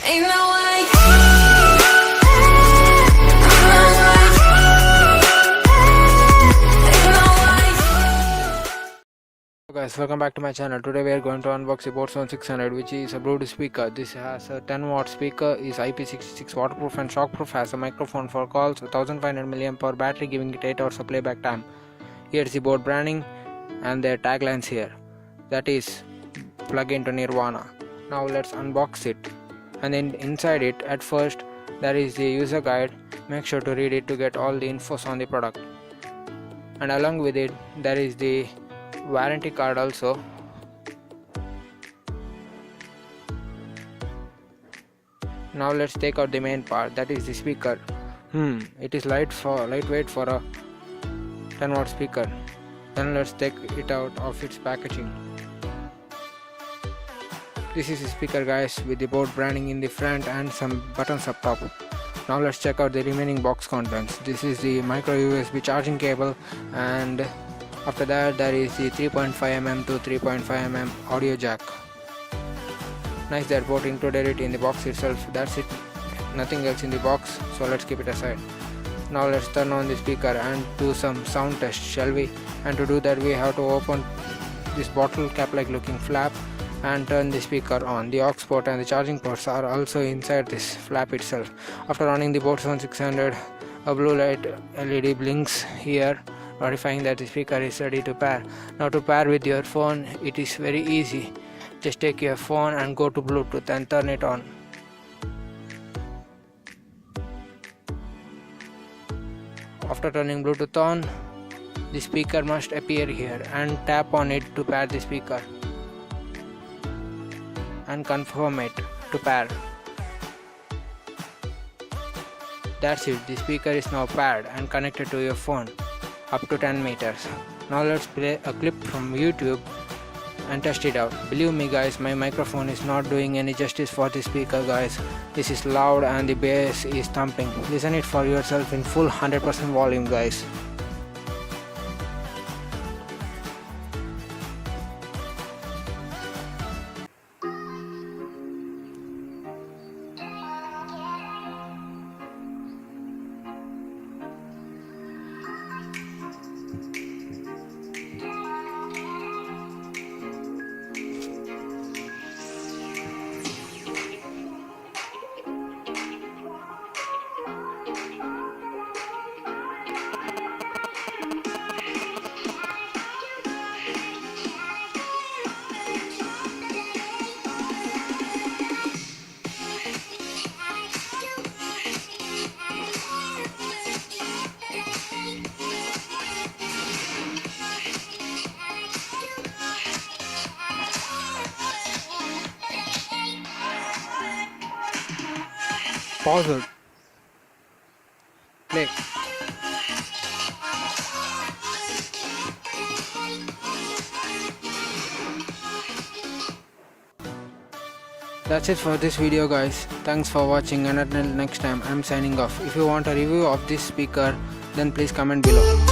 Ain't no way. Hello guys, welcome back to my channel. Today we are going to unbox the Boat 600, which is a Bluetooth speaker. This has a 10-watt speaker, is IP66 waterproof and shockproof, has a microphone for calls, a 1500 mAh battery giving it 8 hours of playback time. Here's the board branding and their taglines here. That is, plug into Nirvana. Now let's unbox it. And then inside it, at first, there is the user guide. Make sure to read it to get all the infos on the product. And along with it, there is the warranty card also. Now let's take out the main part, that is the speaker. It is lightweight for a 10-watt speaker. Then let's take it out of its packaging. This is the speaker guys, with the board branding in the front and some buttons up top. Now let's check out the remaining box contents. This is the micro USB charging cable, and after that there is the 3.5mm to 3.5mm audio jack. Nice that both included it in the box itself. That's it, nothing else in the box, so let's keep it aside. Now let's turn on the speaker and do some sound test, shall we? And to do that we have to open this bottle cap like looking flap and turn the speaker on. The aux port and the charging ports are also inside this flap itself. After running the Boat 600, a blue light LED blinks here, notifying that the speaker is ready to pair. Now to pair with your phone, it is very easy. Just take your phone and go to Bluetooth and turn it on. After turning Bluetooth on, the speaker must appear here, and tap on it to pair the speaker and confirm it to pair. That's it, the speaker is now paired and connected to your phone up to 10 meters. Now let's play a clip from YouTube and test it out. Believe me guys, my microphone is not doing any justice for the speaker guys. This is loud and the bass is thumping. Listen it for yourself in full 100% volume guys. Pause it. Play. That's it for this video guys. Thanks for watching, and until next time I'm signing off. If you want a review of this speaker, then please comment below.